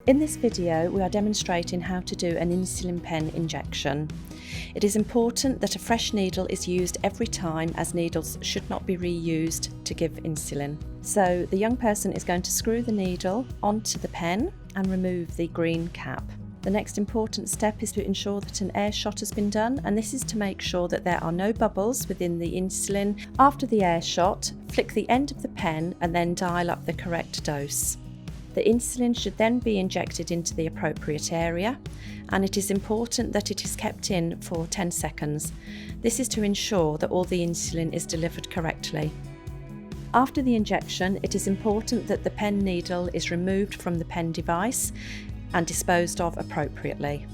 In this video, we are demonstrating how to do an insulin pen injection. It is important that a fresh needle is used every time, as needles should not be reused to give insulin. So the young person is going to screw the needle onto the pen and remove the green cap. The next important step is to ensure that an air shot has been done, and this is to make sure that there are no bubbles within the insulin. After the air shot, flick the end of the pen and then dial up the correct dose. The insulin should then be injected into the appropriate area, and it is important that it is kept in for 10 seconds. This is to ensure that all the insulin is delivered correctly. After the injection, it is important that the pen needle is removed from the pen device and disposed of appropriately.